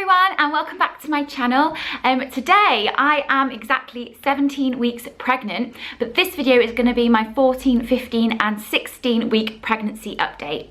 everyone and welcome back to my channel. Today I am exactly 17 weeks pregnant, but this video is going to be my 14, 15 and 16 week pregnancy update.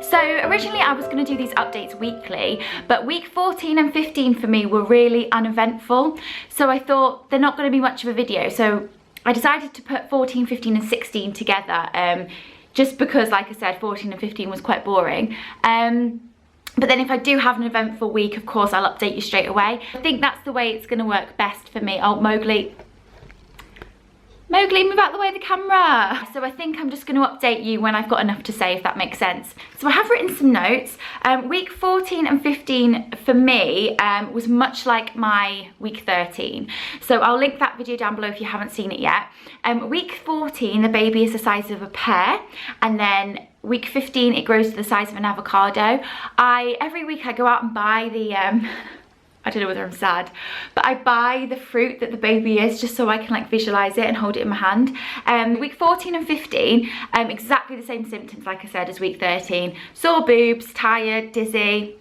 So originally I was going to do these updates weekly, but week 14 and 15 for me were really uneventful, so I thought they're not going to be much of a video, so I decided to put 14, 15 and 16 together. Just because, like I said, 14 and 15 was quite boring. But then if I do have an eventful week, of course, I'll update you straight away. I think that's the way it's going to work best for me. Oh, Mowgli, move out the way of the camera. So I think I'm just going to update you when I've got enough to say, if that makes sense. So I have written some notes. Week 14 and 15 for me was much like my week 13. So I'll link that video down below if you haven't seen it yet. Week 14, the baby is the size of a pear. And then week 15, it grows to the size of an avocado. Every week I go out and buy the... I don't know whether I'm sad, but I buy the fruit that the baby is just so I can like visualize it and hold it in my hand. Week 14 and 15, exactly the same symptoms, like I said, as week 13. Sore boobs, tired, dizzy,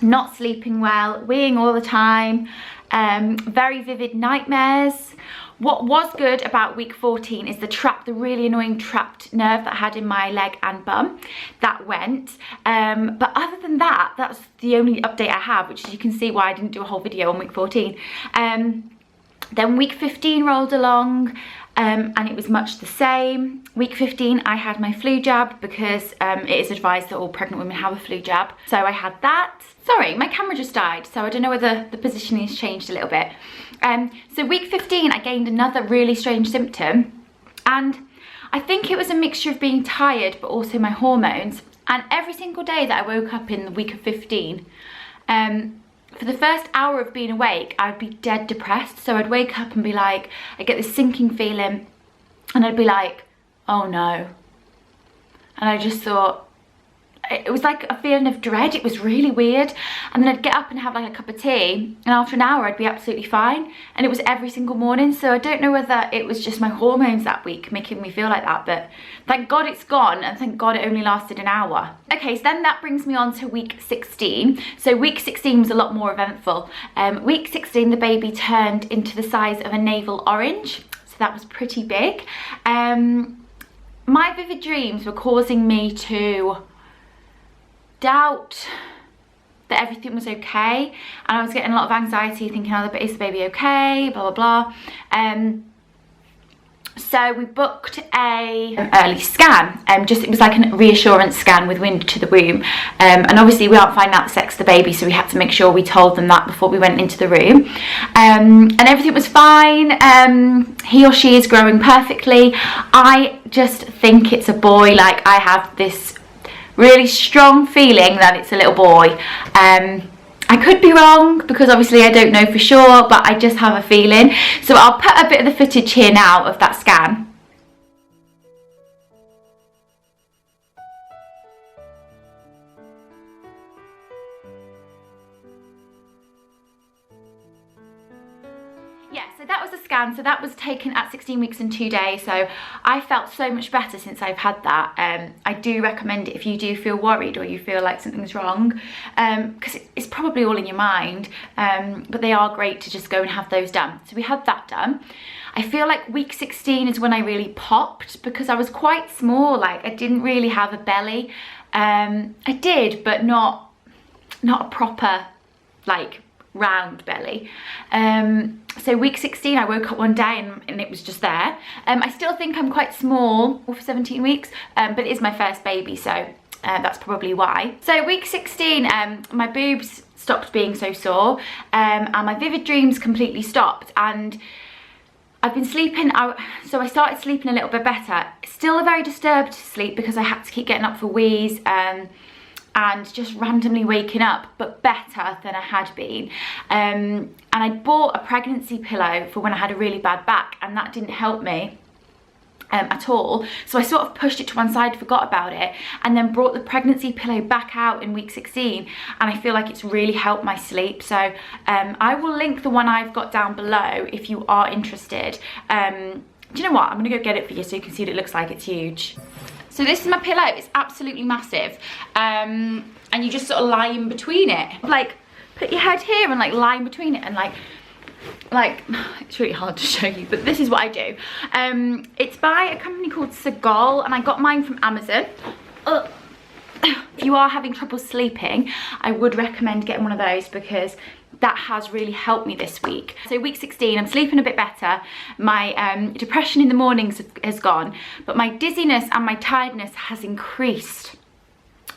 not sleeping well, weeing all the time, very vivid nightmares. What was good about week 14 is the really annoying trapped nerve that I had in my leg and bum. That went. But other than that, that's the only update I have, which you can see why I didn't do a whole video on week 14. Then week 15 rolled along and it was much the same. Week 15, I had my flu jab because it is advised that all pregnant women have a flu jab. So I had that. Sorry, my camera just died, so I don't know whether the positioning has changed a little bit. So week 15, I gained another really strange symptom, and I think it was a mixture of being tired but also my hormones. And every single day that I woke up in the week of 15, for the first hour of being awake, I'd be dead depressed. So I'd wake up and be like, I'd get this sinking feeling and I'd be like, oh no. And I just thought, it was like a feeling of dread. It was really weird. And then I'd get up and have like a cup of tea, and after an hour I'd be absolutely fine. And it was every single morning. So I don't know whether it was just my hormones that week making me feel like that, but thank God it's gone, and thank God it only lasted an hour. Okay, so then that brings me on to week 16. So week 16 was a lot more eventful. Week 16, the baby turned into the size of a navel orange. So that was pretty big. My vivid dreams were causing me to doubt that everything was okay, and I was getting a lot of anxiety thinking, oh, is the baby okay, blah blah blah. So we booked a early scan, it was like a reassurance scan with wind to the womb, and obviously we aren't finding out the sex of the baby, so we had to make sure we told them that before we went into the room. And everything was fine. He or she is growing perfectly. I just think it's a boy. Like, I have this really strong feeling that it's a little boy. I could be wrong because obviously I don't know for sure, but I just have a feeling. So I'll put a bit of the footage here now of that scan. Yeah, so that was a scan. So that was taken at 16 weeks and 2 days. So I felt so much better since I've had that. I do recommend it if you do feel worried or you feel like something's wrong, because it's probably all in your mind, but they are great to just go and have those done. So we had that done. I feel like week 16 is when I really popped, because I was quite small. Like, I didn't really have a belly. I did, but not a proper, like, round belly. So week 16, I woke up one day and it was just there. I still think I'm quite small for 17 weeks, but it is my first baby, so that's probably why. So week 16, my boobs stopped being so sore, and my vivid dreams completely stopped, and I've been sleeping out, so I started sleeping a little bit better. Still a very disturbed sleep because I had to keep getting up for wheeze, and just randomly waking up, but better than I had been. And I bought a pregnancy pillow for when I had a really bad back, and that didn't help me at all. So I sort of pushed it to one side, forgot about it, and then brought the pregnancy pillow back out in week 16, and I feel like it's really helped my sleep. So I will link the one I've got down below if you are interested. Do you know what? I'm gonna go get it for you so you can see what it looks like. It's huge. So this is my pillow. It's absolutely massive. And you just sort of lie in between it. Like, put your head here and like lie in between it and like, it's really hard to show you, but this is what I do. It's by a company called Seagull, and I got mine from Amazon. If you are having trouble sleeping, I would recommend getting one of those because that has really helped me this week. So week 16, I'm sleeping a bit better. My depression in the mornings has gone, but my dizziness and my tiredness has increased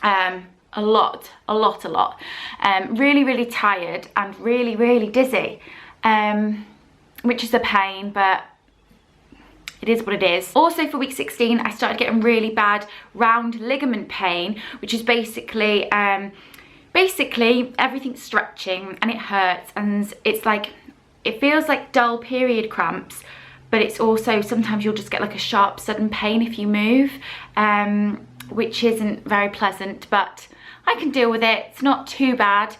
a lot. Really, really tired and really, really dizzy, which is a pain, but it is what it is. Also for week 16, I started getting really bad round ligament pain, which is basically everything's stretching and it hurts, and it's like, it feels like dull period cramps, but it's also sometimes you'll just get like a sharp sudden pain if you move, which isn't very pleasant, but I can deal with it. It's not too bad.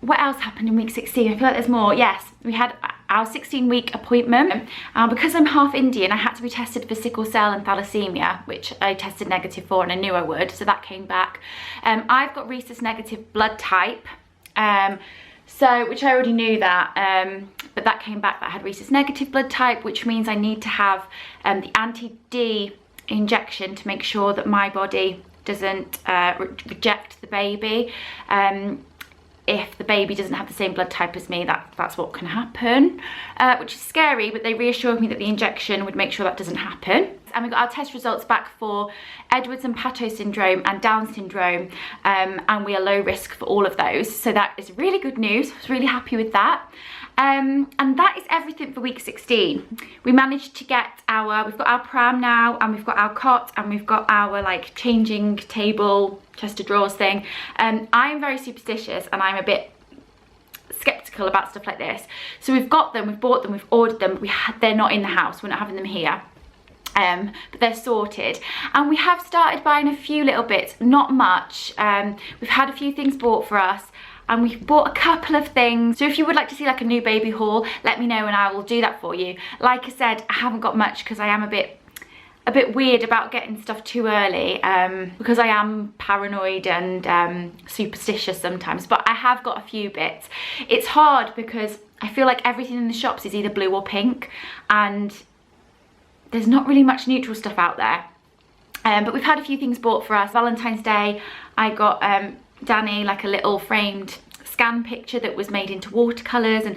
What else happened in week 16? I feel like there's more. Yes, we had our 16-week appointment. Because I'm half Indian, I had to be tested for sickle cell and thalassemia, which I tested negative for and I knew I would, so that came back. I've got rhesus negative blood type, which I already knew that, but that came back that I had rhesus negative blood type, which means I need to have the anti-D injection to make sure that my body doesn't reject the baby. If the baby doesn't have the same blood type as me, that's what can happen, which is scary, but they reassured me that the injection would make sure that doesn't happen. And we got our test results back for Edwards and Pato syndrome and Down syndrome, and we are low risk for all of those. So that is really good news. I was really happy with that. And that is everything for week 16. We managed to get we've got our pram now, and we've got our cot, and we've got our like changing table, chest of drawers thing. I am very superstitious and I'm a bit skeptical about stuff like this. So we've got them, we've bought them, we've ordered them, but they're not in the house, we're not having them here. But they're sorted, and we have started buying a few little bits, not much. We've had a few things bought for us, and we've bought a couple of things. So if you would like to see like a new baby haul, let me know and I will do that for you. Like I said, I haven't got much because I am a bit weird about getting stuff too early, because I am paranoid and superstitious sometimes, but I have got a few bits. It's hard because I feel like everything in the shops is either blue or pink, and there's not really much neutral stuff out there. But we've had a few things bought for us. Valentine's Day, I got Danny like a little framed scan picture that was made into watercolors, and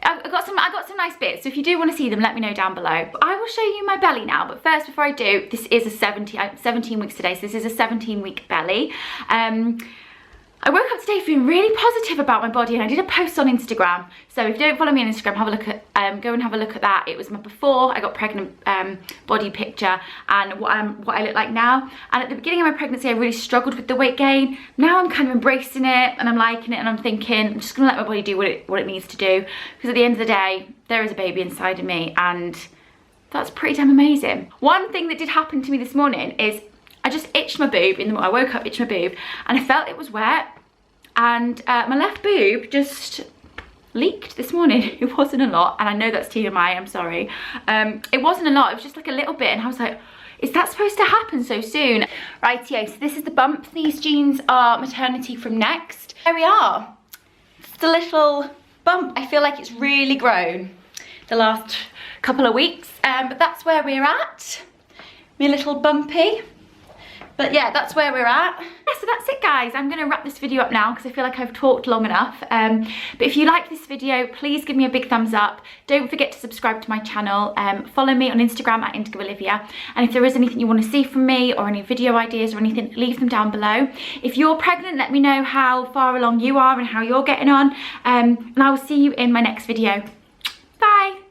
I got some nice bits. So if you do want to see them, let me know down below. But I will show you my belly now, but first, before I do, this is a 17 weeks today, so this is a 17-week belly. I woke up today feeling really positive about my body, and I did a post on Instagram. So if you don't follow me on Instagram, have a look at go and have a look at that. It was my before I got pregnant body picture, and what I look like now. And at the beginning of my pregnancy, I really struggled with the weight gain. Now I'm kind of embracing it and I'm liking it, and I'm thinking I'm just gonna let my body do what it needs to do, because at the end of the day, there is a baby inside of me, and that's pretty damn amazing. One thing that did happen to me this morning is I just itched my boob I woke up, itched my boob, and I felt it was wet, and my left boob just leaked this morning. It wasn't a lot, and I know that's TMI, I'm sorry. It wasn't a lot, it was just like a little bit, and I was like, is that supposed to happen so soon? Rightio, so this is the bump. These jeans are maternity from Next. There we are. It's a little bump. I feel like it's really grown the last couple of weeks, but that's where we're at. My little bumpy. But yeah, that's where we're at. Yeah, so that's it, guys. I'm gonna wrap this video up now because I feel like I've talked long enough. But if you like this video, please give me a big thumbs up. Don't forget to subscribe to my channel. Follow me on Instagram at _Olivia. And if there is anything you want to see from me, or any video ideas or anything, leave them down below. If you're pregnant, let me know how far along you are and how you're getting on. And I will see you in my next video. Bye.